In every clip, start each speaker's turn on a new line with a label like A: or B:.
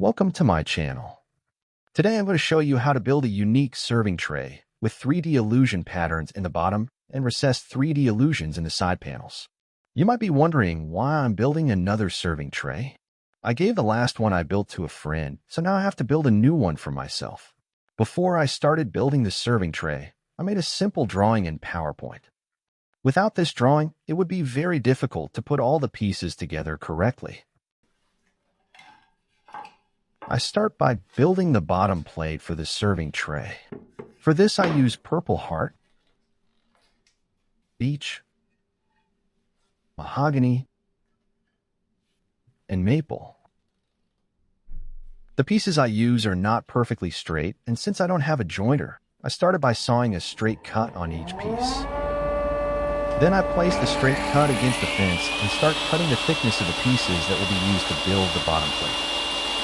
A: Welcome to my channel. Today I'm going to show you how to build a unique serving tray with 3D illusion patterns in the bottom and recessed 3D illusions in the side panels. You might be wondering why I'm building another serving tray. I gave the last one I built to a friend, so now I have to build a new one for myself. Before I started building the serving tray, I made a simple drawing in PowerPoint. Without this drawing, it would be very difficult to put all the pieces together correctly. I start by building the bottom plate for the serving tray. For this, I use purple heart, beech, mahogany, and maple. The pieces I use are not perfectly straight, and since I don't have a jointer, I started by sawing a straight cut on each piece. Then I place the straight cut against the fence and start cutting the thickness of the pieces that will be used to build the bottom plate.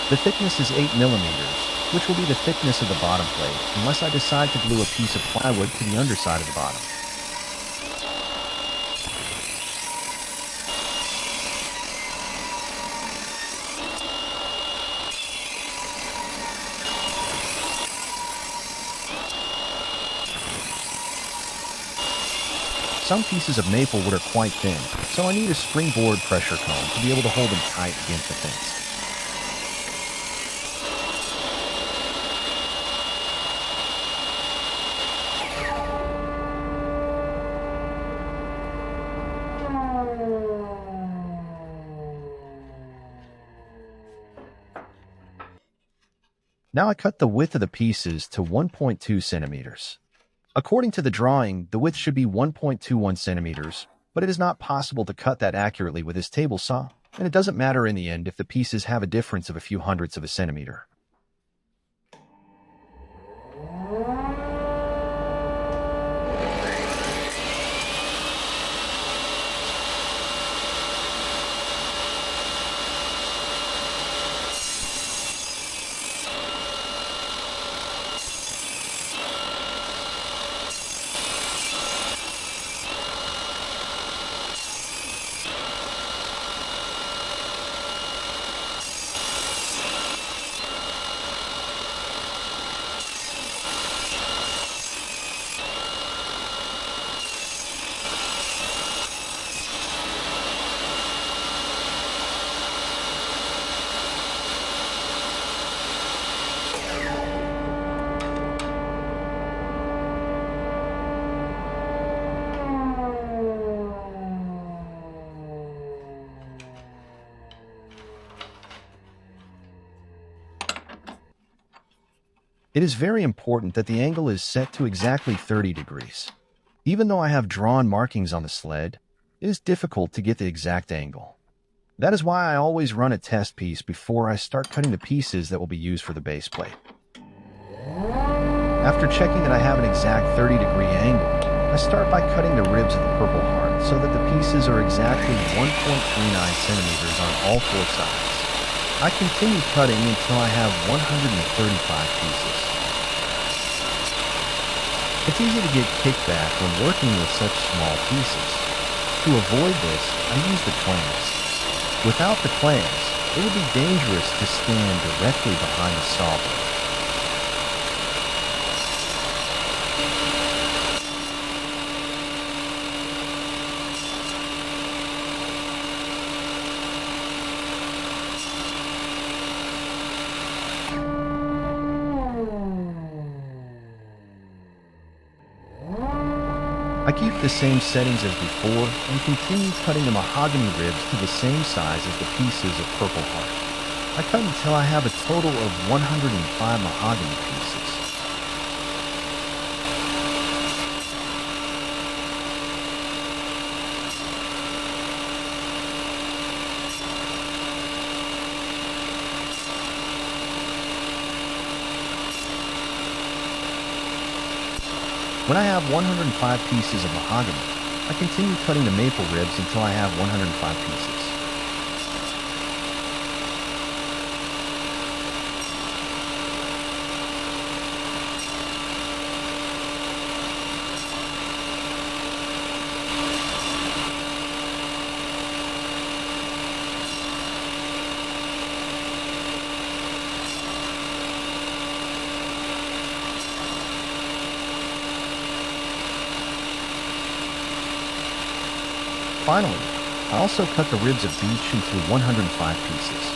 A: The thickness is 8 millimeters, which will be the thickness of the bottom plate, unless I decide to glue a piece of plywood to the underside of the bottom. Some pieces of maple wood are quite thin, so I need a springboard pressure cone to be able to hold them tight against the fence. Now I cut the width of the pieces to 1.2 centimeters. According to the drawing, the width should be 1.21 centimeters, but it is not possible to cut that accurately with this table saw, and it doesn't matter in the end if the pieces have a difference of a few hundredths of a centimeter. It is very important that the angle is set to exactly 30 degrees. Even though I have drawn markings on the sled, it is difficult to get the exact angle. That is why I always run a test piece before I start cutting the pieces that will be used for the base plate. After checking that I have an exact 30-degree angle, I start by cutting the ribs of the purple heart so that the pieces are exactly 1.39 centimeters on all four sides. I continue cutting until I have 135 pieces. It's easy to get kickback when working with such small pieces. To avoid this, I use the clamps. Without the clamps, it would be dangerous to stand directly behind the saw blade. I keep the same settings as before and continue cutting the mahogany ribs to the same size as the pieces of purple heart. I cut until I have a total of 105 mahogany pieces. When I have 105 pieces of mahogany, I continue cutting the maple ribs until I have 105 pieces. Finally, I also cut the ribs of each into 105 pieces.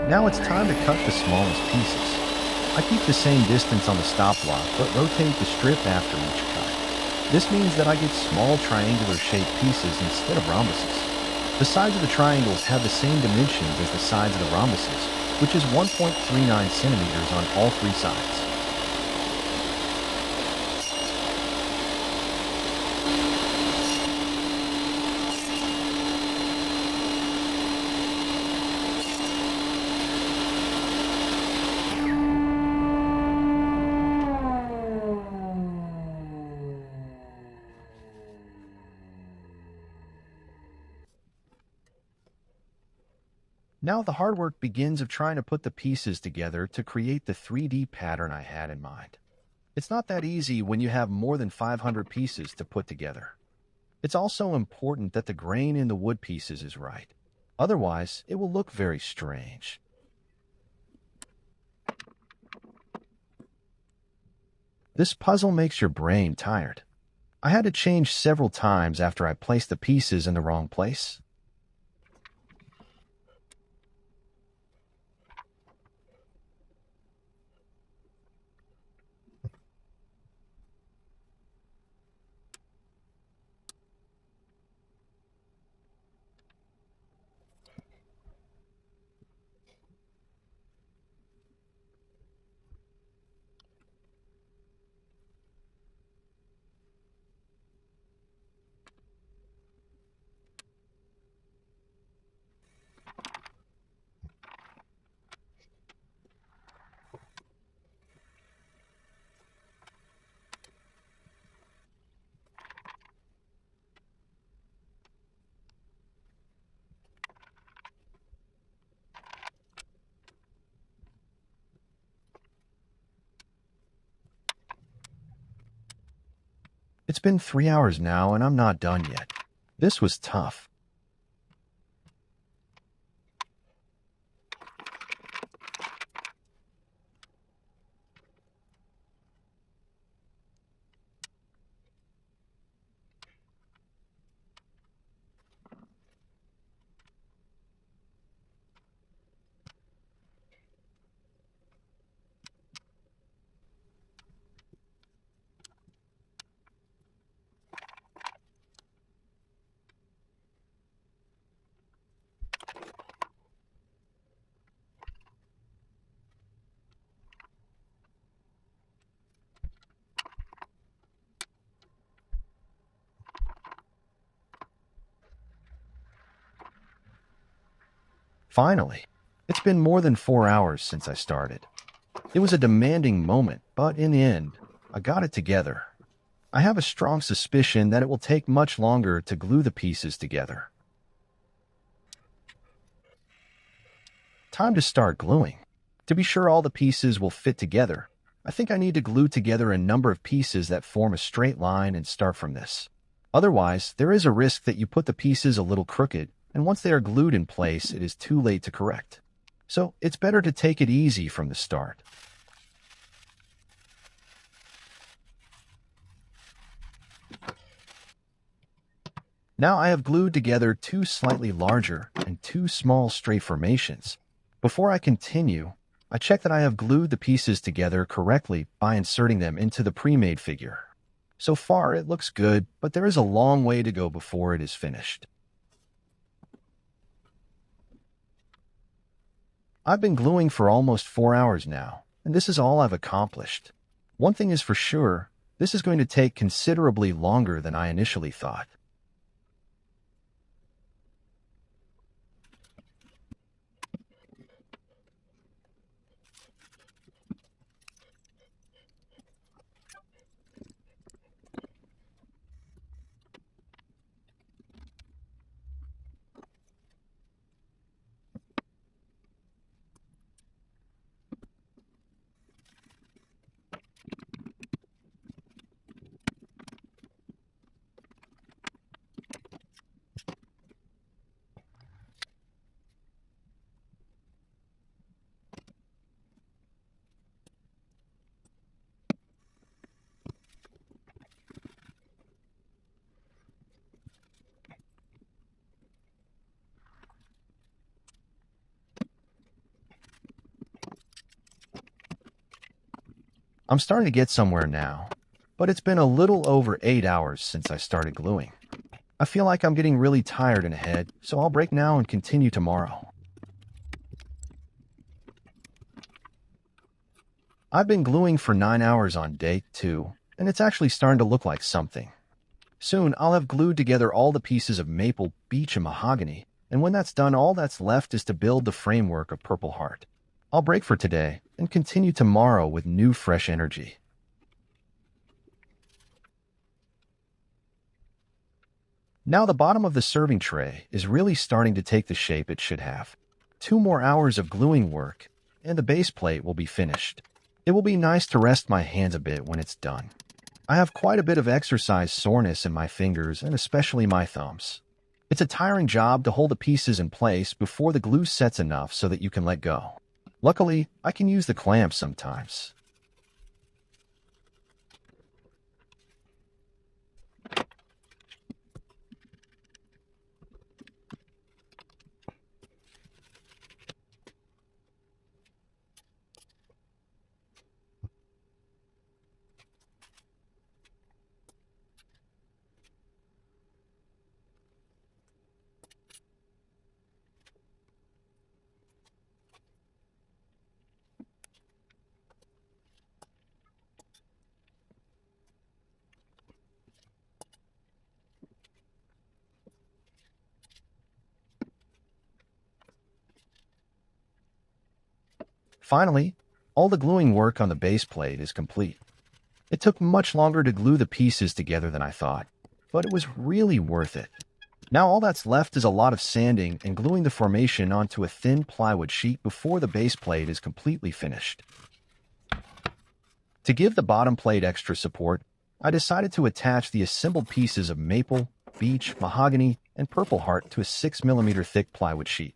A: Now it's time to cut the smallest pieces. I keep the same distance on the stop block, but rotate the strip after each cut. This means that I get small triangular shaped pieces instead of rhombuses. The sides of the triangles have the same dimensions as the sides of the rhombuses, which is 1.39 centimeters on all three sides. Now the hard work begins of trying to put the pieces together to create the 3D pattern I had in mind. It's not that easy when you have more than 500 pieces to put together. It's also important that the grain in the wood pieces is right. Otherwise, it will look very strange. This puzzle makes your brain tired. I had to change several times after I placed the pieces in the wrong place. It's been 3 hours now and I'm not done yet. This was tough. Finally, it's been more than 4 hours since I started. It was a demanding moment, but in the end, I got it together. I have a strong suspicion that it will take much longer to glue the pieces together. Time to start gluing. To be sure all the pieces will fit together, I think I need to glue together a number of pieces that form a straight line and start from this. Otherwise, there is a risk that you put the pieces a little crooked, and once they are glued in place, it is too late to correct. So it's better to take it easy from the start. Now I have glued together two slightly larger and two small straight formations. Before I continue, I check that I have glued the pieces together correctly by inserting them into the pre-made figure. So far it looks good, but there is a long way to go before it is finished. I've been gluing for almost 4 hours now, and this is all I've accomplished. One thing is for sure, this is going to take considerably longer than I initially thought. I'm starting to get somewhere now, but it's been a little over 8 hours since I started gluing. I feel like I'm getting really tired in the head, so I'll break now and continue tomorrow. I've been gluing for 9 hours on day 2, and it's actually starting to look like something. Soon, I'll have glued together all the pieces of maple, beech, and mahogany, and when that's done, all that's left is to build the framework of Purple Heart. I'll break for today and continue tomorrow with new, fresh energy. Now the bottom of the serving tray is really starting to take the shape it should have. 2 more hours of gluing work, and the base plate will be finished. It will be nice to rest my hands a bit when it's done. I have quite a bit of exercise soreness in my fingers and especially my thumbs. It's a tiring job to hold the pieces in place before the glue sets enough so that you can let go. Luckily, I can use the clamps sometimes. Finally, all the gluing work on the base plate is complete. It took much longer to glue the pieces together than I thought, but it was really worth it. Now all that's left is a lot of sanding and gluing the formation onto a thin plywood sheet before the base plate is completely finished. To give the bottom plate extra support, I decided to attach the assembled pieces of maple, beech, mahogany, and Purple Heart to a 6mm thick plywood sheet.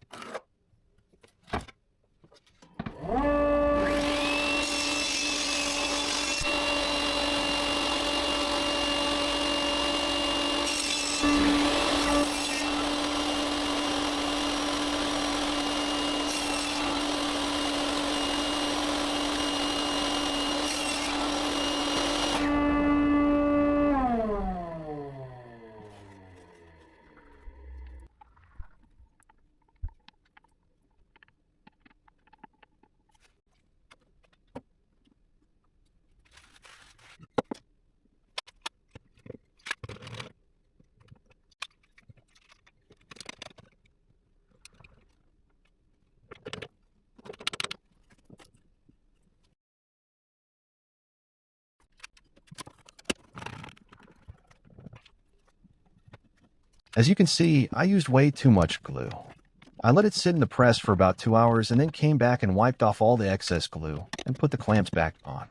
A: As you can see, I used way too much glue. I let it sit in the press for about 2 hours and then came back and wiped off all the excess glue and put the clamps back on.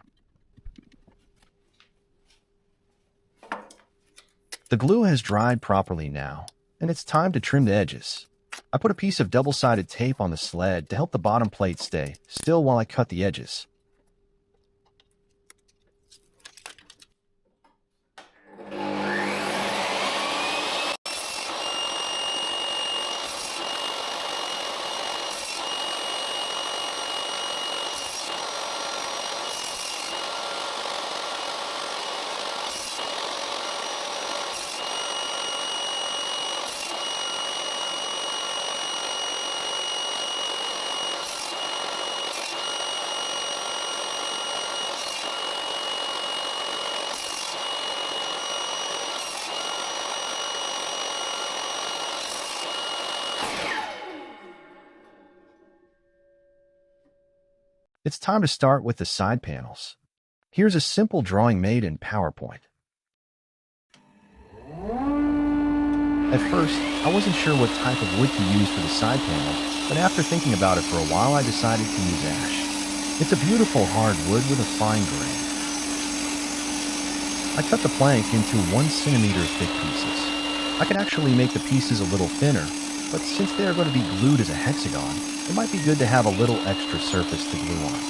A: The glue has dried properly now, and it's time to trim the edges. I put a piece of double-sided tape on the sled to help the bottom plate stay still while I cut the edges. It's time to start with the side panels. Here's a simple drawing made in PowerPoint. At first, I wasn't sure what type of wood to use for the side panel, but after thinking about it for a while, I decided to use ash. It's a beautiful hardwood with a fine grain. I cut the plank into 1 centimeter thick pieces. I can actually make the pieces a little thinner, but since they are going to be glued as a hexagon, it might be good to have a little extra surface to glue on.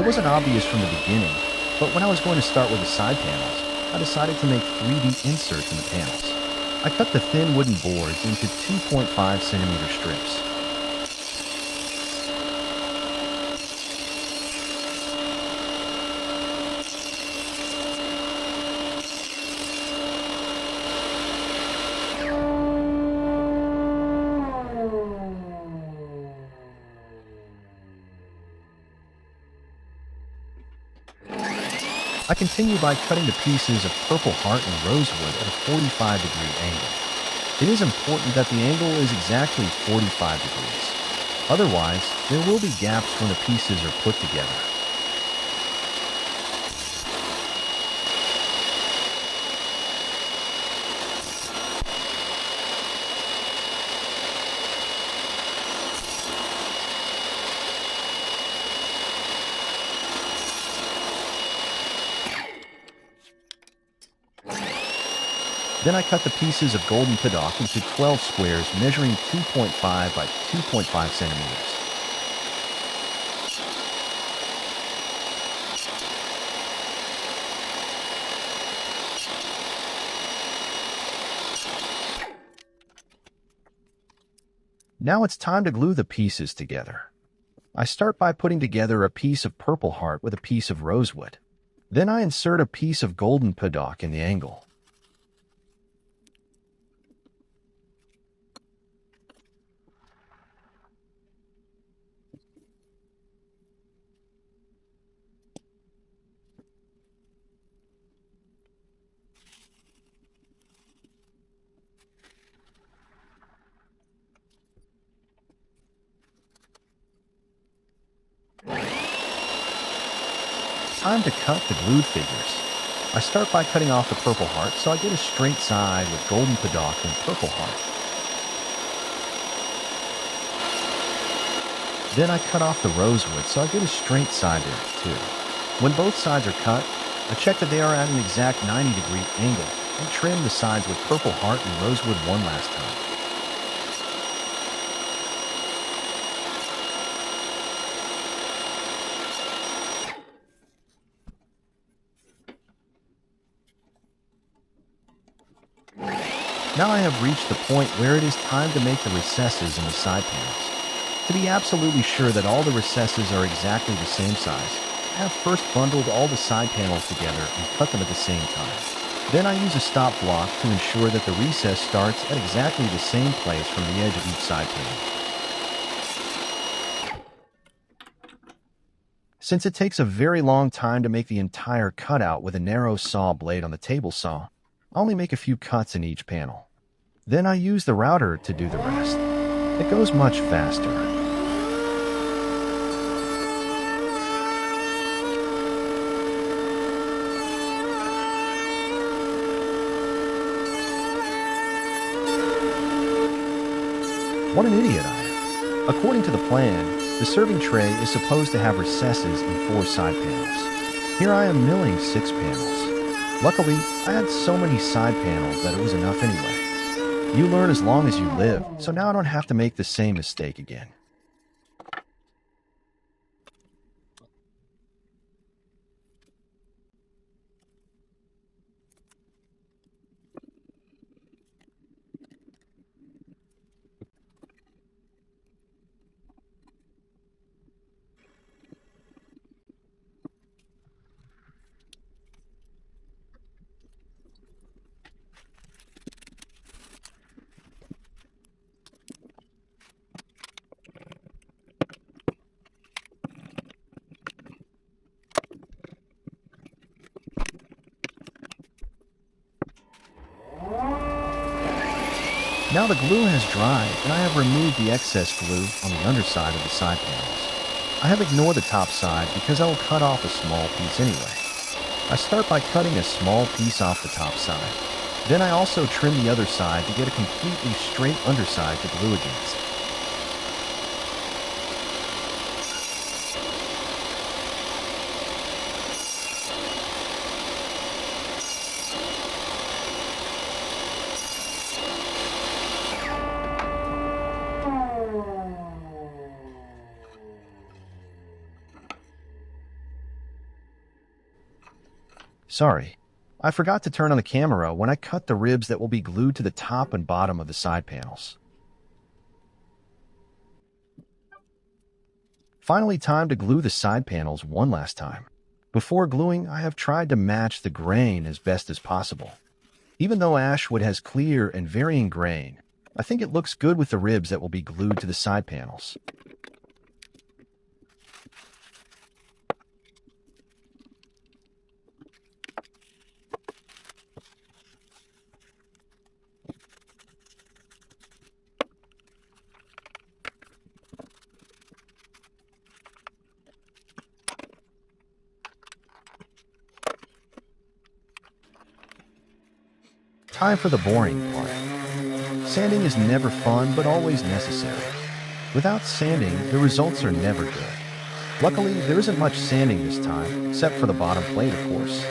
A: It wasn't obvious from the beginning, but when I was going to start with the side panels, I decided to make 3D inserts in the panels. I cut the thin wooden boards into 2.5 centimeter strips. I continue by cutting the pieces of purple heart and rosewood at a 45-degree angle. It is important that the angle is exactly 45 degrees. Otherwise, there will be gaps when the pieces are put together. Then I cut the pieces of golden paddock into 12 squares measuring 2.5 by 2.5 centimeters. Now it's time to glue the pieces together. I start by putting together a piece of purple heart with a piece of rosewood. Then I insert a piece of golden paddock in the angle. Time to cut the glued figures. I start by cutting off the purple heart so I get a straight side with golden paddock and purple heart. Then I cut off the rosewood so I get a straight side there too. When both sides are cut, I check that they are at an exact 90-degree angle and trim the sides with purple heart and rosewood one last time. Now I have reached the point where it is time to make the recesses in the side panels. To be absolutely sure that all the recesses are exactly the same size, I have first bundled all the side panels together and cut them at the same time. Then I use a stop block to ensure that the recess starts at exactly the same place from the edge of each side panel. Since it takes a very long time to make the entire cutout with a narrow saw blade on the table saw, I only make a few cuts in each panel. Then I use the router to do the rest. It goes much faster. What an idiot I am. According to the plan, the serving tray is supposed to have recesses in 4 side panels. Here I am milling 6 panels. Luckily, I had so many side panels that it was enough anyway. You learn as long as you live, so now I don't have to make the same mistake again. Now the glue has dried and I have removed the excess glue on the underside of the side panels. I have ignored the top side because I will cut off a small piece anyway. I start by cutting a small piece off the top side. Then I also trim the other side to get a completely straight underside to glue against. Sorry, I forgot to turn on the camera when I cut the ribs that will be glued to the top and bottom of the side panels. Finally, time to glue the side panels one last time. Before gluing, I have tried to match the grain as best as possible. Even though ashwood has clear and varying grain, I think it looks good with the ribs that will be glued to the side panels. Time for the boring part. Sanding is never fun, but always necessary. Without sanding, the results are never good. Luckily, there isn't much sanding this time, except for the bottom plate, of course.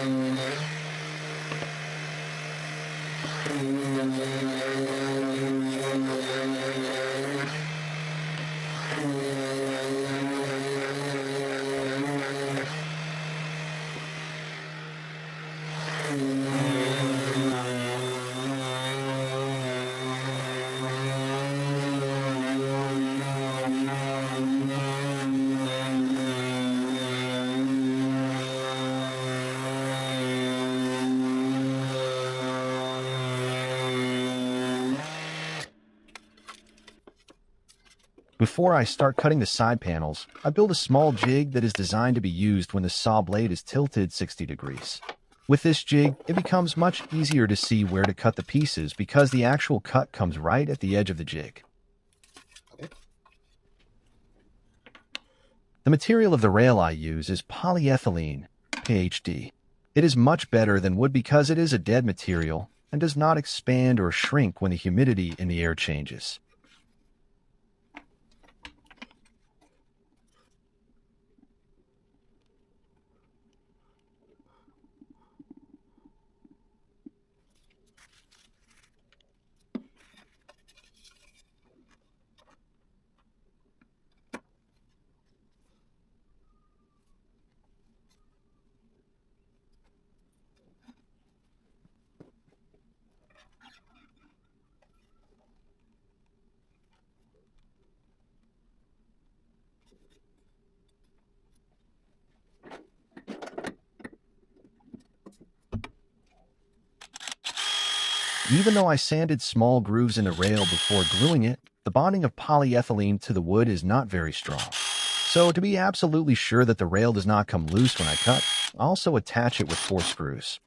A: Before I start cutting the side panels, I build a small jig that is designed to be used when the saw blade is tilted 60 degrees. With this jig, it becomes much easier to see where to cut the pieces because the actual cut comes right at the edge of the jig. The material of the rail I use is polyethylene, PHD. It is much better than wood because it is a dead material and does not expand or shrink when the humidity in the air changes. Even though I sanded small grooves in the rail before gluing it, the bonding of polyethylene to the wood is not very strong. So to be absolutely sure that the rail does not come loose when I cut, I also attach it with 4 screws.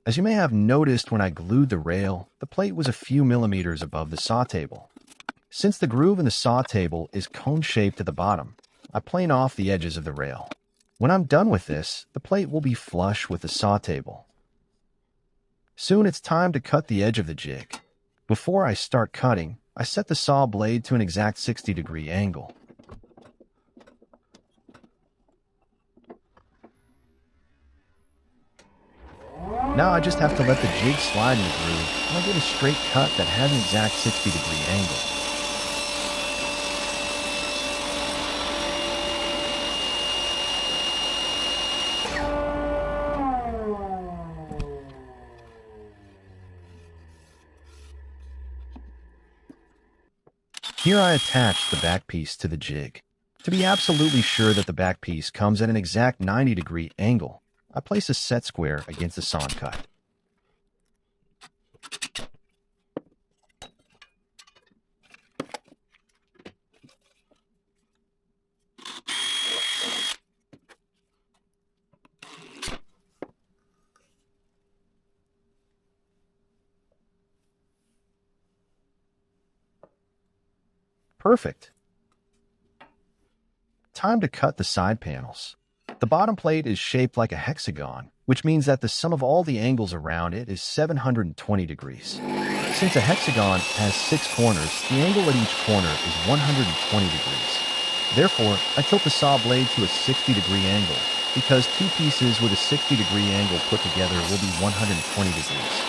A: As you may have noticed when I glued the rail, the plate was a few millimeters above the saw table. Since the groove in the saw table is cone-shaped at the bottom, I plane off the edges of the rail. When I'm done with this, the plate will be flush with the saw table. Soon it's time to cut the edge of the jig. Before I start cutting, I set the saw blade to an exact 60-degree angle. Now I just have to let the jig slide in the groove, and I'll get a straight cut that has an exact 60-degree angle. Here I attach the back piece to the jig. To be absolutely sure that the back piece comes at an exact 90-degree angle, I place a set square against the sawn cut. Perfect. Time to cut the side panels. The bottom plate is shaped like a hexagon, which means that the sum of all the angles around it is 720 degrees. Since a hexagon has 6 corners, the angle at each corner is 120 degrees. Therefore, I tilt the saw blade to a 60-degree angle, because two pieces with a 60-degree angle put together will be 120 degrees.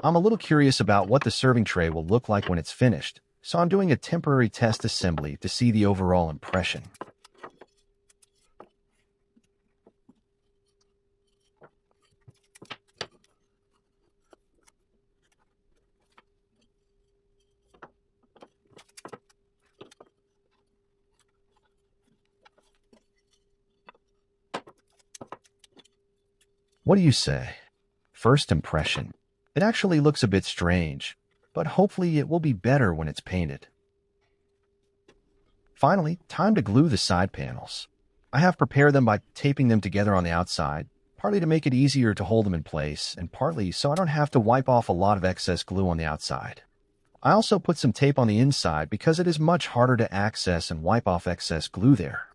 A: I'm a little curious about what the serving tray will look like when it's finished, so I'm doing a temporary test assembly to see the overall impression. What do you say? First impression. It actually looks a bit strange, but hopefully it will be better when it's painted. Finally, time to glue the side panels. I have prepared them by taping them together on the outside, partly to make it easier to hold them in place, and partly so I don't have to wipe off a lot of excess glue on the outside. I also put some tape on the inside because it is much harder to access and wipe off excess glue there.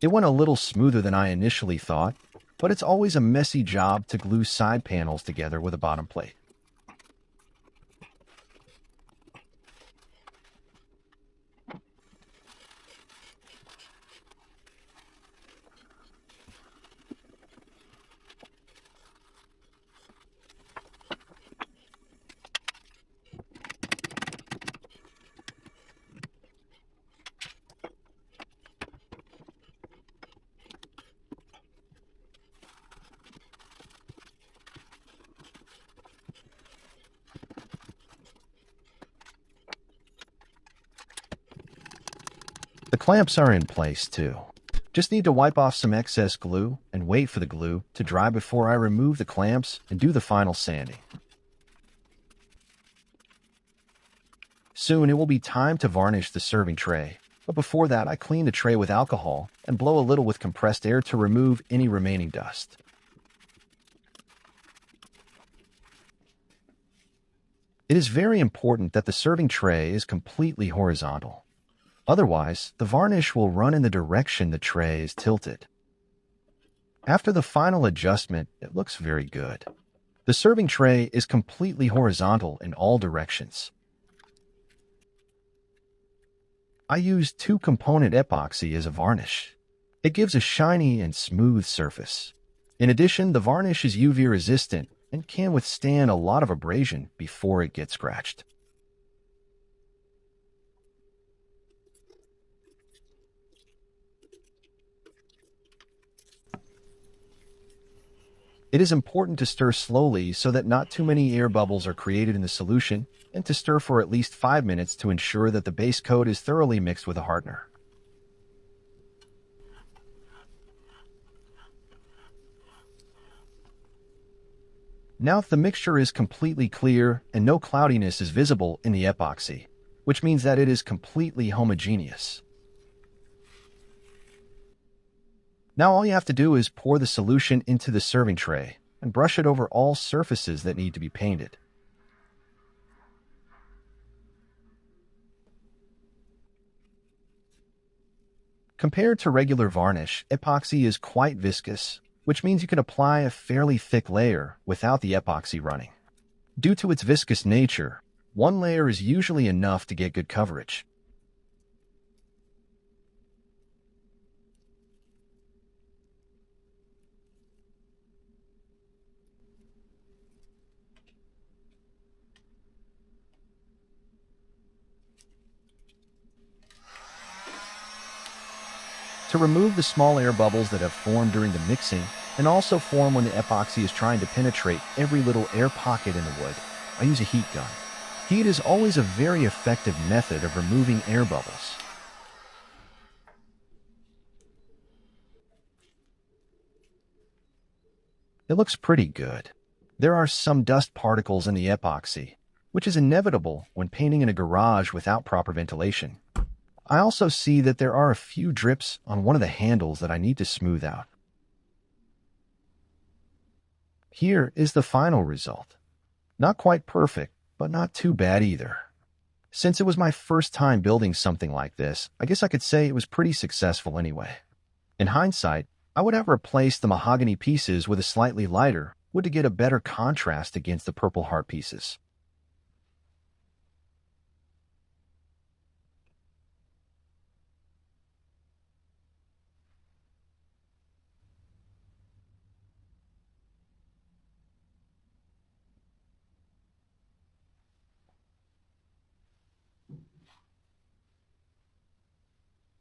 A: It went a little smoother than I initially thought, but it's always a messy job to glue side panels together with a bottom plate. The clamps are in place too. Just need to wipe off some excess glue and wait for the glue to dry before I remove the clamps and do the final sanding. Soon it will be time to varnish the serving tray, but before that I clean the tray with alcohol and blow a little with compressed air to remove any remaining dust. It is very important that the serving tray is completely horizontal. Otherwise, the varnish will run in the direction the tray is tilted. After the final adjustment, it looks very good. The serving tray is completely horizontal in all directions. I use two-component epoxy as a varnish. It gives a shiny and smooth surface. In addition, the varnish is UV resistant and can withstand a lot of abrasion before it gets scratched. It is important to stir slowly so that not too many air bubbles are created in the solution, and to stir for at least 5 minutes to ensure that the base coat is thoroughly mixed with the hardener. Now if the mixture is completely clear and no cloudiness is visible in the epoxy, which means that it is completely homogeneous. Now all you have to do is pour the solution into the serving tray and brush it over all surfaces that need to be painted. Compared to regular varnish, epoxy is quite viscous, which means you can apply a fairly thick layer without the epoxy running. Due to its viscous nature, one layer is usually enough to get good coverage. To remove the small air bubbles that have formed during the mixing, and also form when the epoxy is trying to penetrate every little air pocket in the wood, I use a heat gun. Heat is always a very effective method of removing air bubbles. It looks pretty good. There are some dust particles in the epoxy, which is inevitable when painting in a garage without proper ventilation. I also see that there are a few drips on one of the handles that I need to smooth out. Here is the final result. Not quite perfect, but not too bad either. Since it was my first time building something like this, I guess I could say it was pretty successful anyway. In hindsight, I would have replaced the mahogany pieces with a slightly lighter wood to get a better contrast against the Purple Heart pieces.